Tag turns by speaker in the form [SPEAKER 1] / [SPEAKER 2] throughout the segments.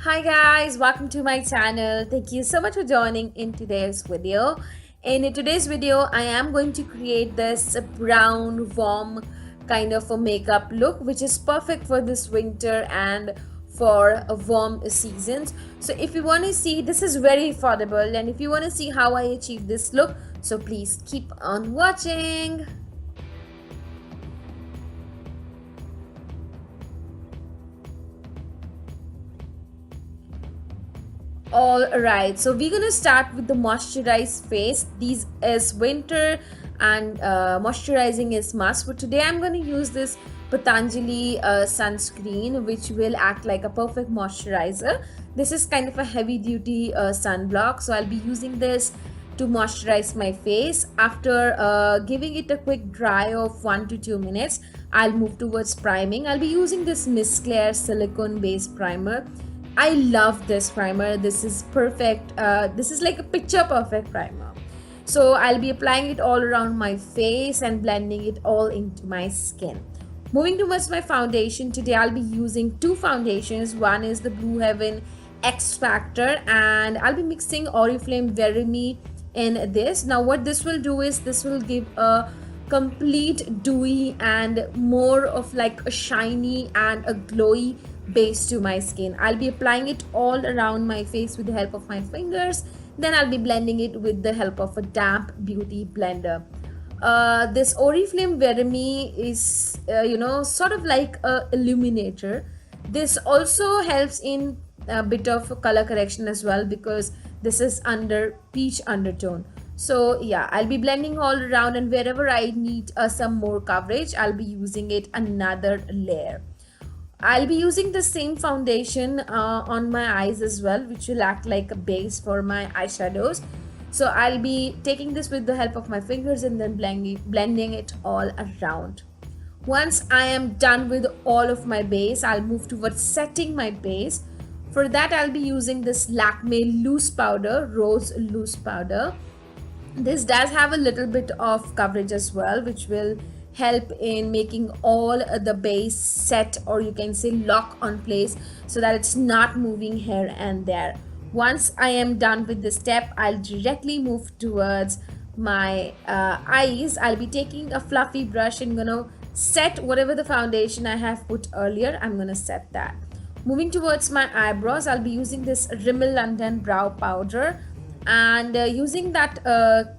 [SPEAKER 1] Hi guys, welcome to my channel. Thank you so much for joining in today's video. In today's video, I am going to create this brown warm kind of a makeup look which is perfect for this winter and for warm seasons. So if you want to see, this is very affordable, and if you want to see how I achieve this look, so please keep on watching. All right, so we're gonna start with the moisturized face. These is winter and moisturizing is must. For today I'm going to use this Patanjali sunscreen, which will act like a perfect moisturizer. This is kind of a heavy duty sunblock, so I'll be using this to moisturize my face. After giving it a quick dry of 1 to 2 minutes, I'll move towards priming. I'll be using this Miss Claire silicone based primer. I love this primer. This is perfect. This is like a picture perfect primer. So I'll be applying it all around my face and blending it all into my skin. Moving towards my foundation, today I'll be using two foundations. One is the Blue Heaven X Factor, and I'll be mixing Oriflame veryme in this. Now what this will do is this will give a complete dewy and more of like a shiny and a glowy base to my skin. I'll be applying it all around my face with the help of my fingers. Then I'll be blending it with the help of a damp beauty blender. This Oriflame veryme is sort of like a illuminator. This also helps in a bit of color correction as well, because this is under peach undertone. So yeah, I'll be blending all around, and wherever I need some more coverage, I'll be using it another layer. I'll be using the same foundation on my eyes as well, which will act like a base for my eyeshadows. So I'll be taking this with the help of my fingers and then blending it all around. Once I am done with all of my base, I'll move towards setting my base. For that, I'll be using this Lakme loose powder, rose loose powder. This does have a little bit of coverage as well, which will help in making all the base set, or you can say lock on place, so that it's not moving here and there. Once I am done with this step, I'll directly move towards my eyes. I'll be taking a fluffy brush and gonna set whatever the foundation I have put earlier. I'm gonna set that. Moving towards my eyebrows, I'll be using this Rimmel London brow powder, and using that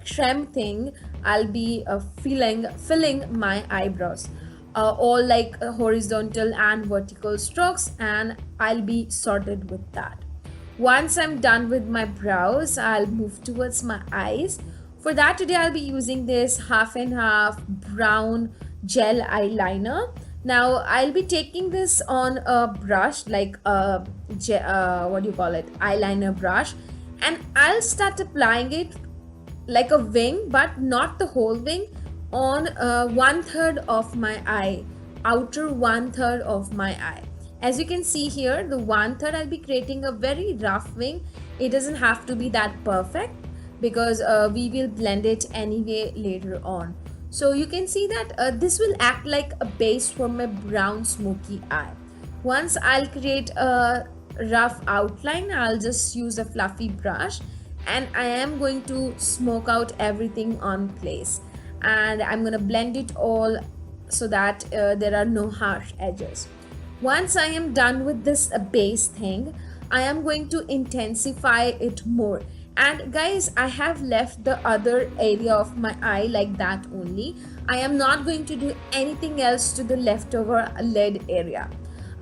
[SPEAKER 1] creme thing, I'll be filling my eyebrows, all like horizontal and vertical strokes, and I'll be sorted with that. Once I'm done with my brows, I'll move towards my eyes. For that, today I'll be using this half and half brown gel eyeliner. Now I'll be taking this on a brush, like a eyeliner brush, and I'll start applying it like a wing, but not the whole wing, on 1/3 of my eye, outer 1/3 of my eye. As you can see here, the 1/3, I'll be creating a very rough wing. It doesn't have to be that perfect, because we will blend it anyway later on. So you can see that this will act like a base for my brown smoky eye. Once I'll create a rough outline, I'll just use a fluffy brush, and I am going to smoke out everything on place, and I'm going to blend it all so that there are no harsh edges. Once I am done with this base thing, I am going to intensify it more. And guys, I have left the other area of my eye like that only. I am not going to do anything else to the leftover lid area.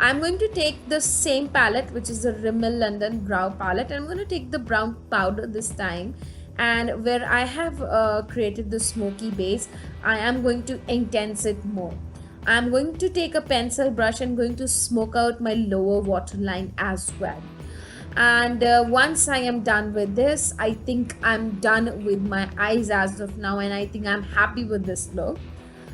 [SPEAKER 1] I'm going to take the same palette, which is the Rimmel London brow palette, and I'm going to take the brown powder this time, and where I have created the smoky base, I am going to intense it more. I'm going to take a pencil brush and going to smoke out my lower waterline as well. And once I am done with this, I think I'm done with my eyes as of now, and I think I'm happy with this look.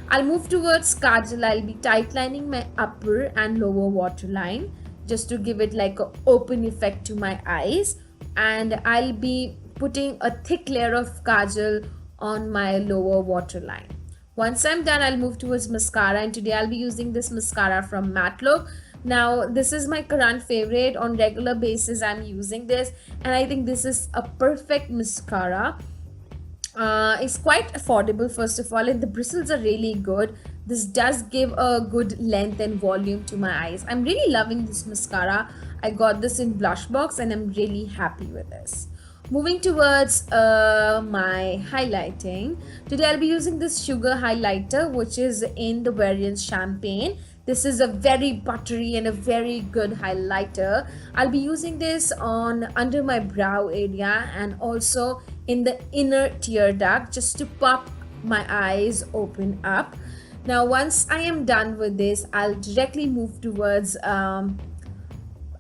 [SPEAKER 1] I'll move towards kajal. I'll be tightlining my upper and lower waterline just to give it like an open effect to my eyes, and I'll be putting a thick layer of kajal on my lower waterline. Once I'm done, I'll move towards mascara, and today I'll be using this mascara from Matte Look, Now this is my current favorite. On regular basis I'm using this, and I think this is a perfect mascara. It's quite affordable, first of all, and the bristles are really good. This does give a good length and volume to my eyes. I'm really loving this mascara. I got this in blush box and I'm really happy with this. Moving towards my highlighting. Today I'll be using this sugar highlighter, which is in the variant Champagne. This is a very buttery and a very good highlighter. I'll be using this on under my brow area and also in the inner tear duct, just to pop my eyes open up. Now once I am done with this, I'll directly move towards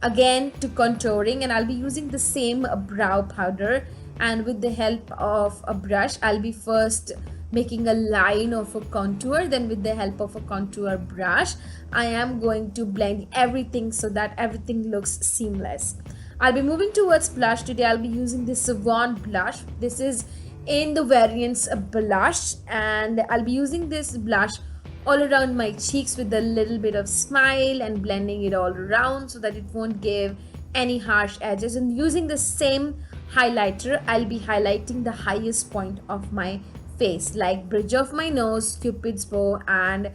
[SPEAKER 1] again to contouring, and I'll be using the same brow powder, and with the help of a brush I'll be first making a line of a contour. Then with the help of a contour brush I am going to blend everything so that everything looks seamless. I'll be moving towards blush. Today I'll be using this Avon blush. This is in the variants blush, and I'll be using this blush all around my cheeks with a little bit of smile and blending it all around so that it won't give any harsh edges. And using the same highlighter, I'll be highlighting the highest point of my face, like bridge of my nose, cupid's bow, and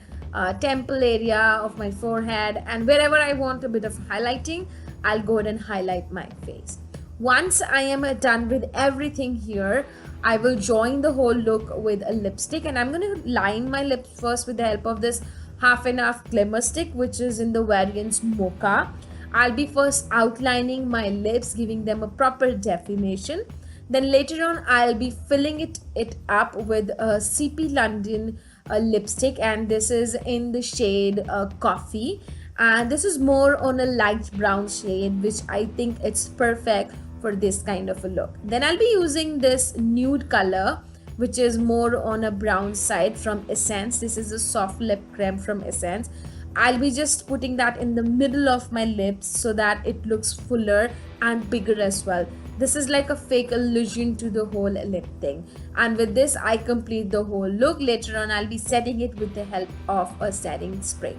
[SPEAKER 1] temple area of my forehead, and wherever I want a bit of highlighting, I'll go ahead and highlight my face. Once I am done with everything here, I will join the whole look with a lipstick, and I'm going to line my lips first with the help of this half and half glimmer stick, which is in the variants Mocca. I'll be first outlining my lips, giving them a proper definition. Then later on I'll be filling it up with a CP London lipstick, and this is in the shade Coffee, and this is more on a light brown shade, which I think it's perfect for this kind of a look. Then I'll be using this nude color, which is more on a brown side, from Essence. This is a soft lip creme from Essence. I'll be just putting that in the middle of my lips so that it looks fuller and bigger as well. This is like a fake illusion to the whole lip thing, and with this I complete the whole look. Later on I'll be setting it with the help of a setting spray.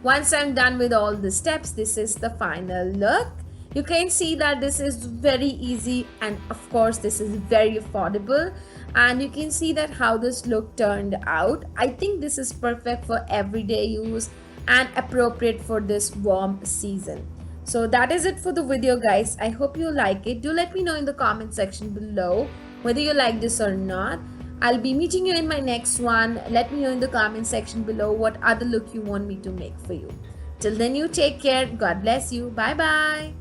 [SPEAKER 1] Once I'm done with all the steps, this is the final look. You can see that this is very easy, and of course this is very affordable, and you can see that how this look turned out. I think this is perfect for everyday use and appropriate for this warm season. So that is it for the video, guys. I hope you like it. Do let me know in the comment section below whether you like this or not. I'll be meeting you in my next one. Let me know in the comment section below what other look you want me to make for you. Till then, you take care. God bless you. Bye bye.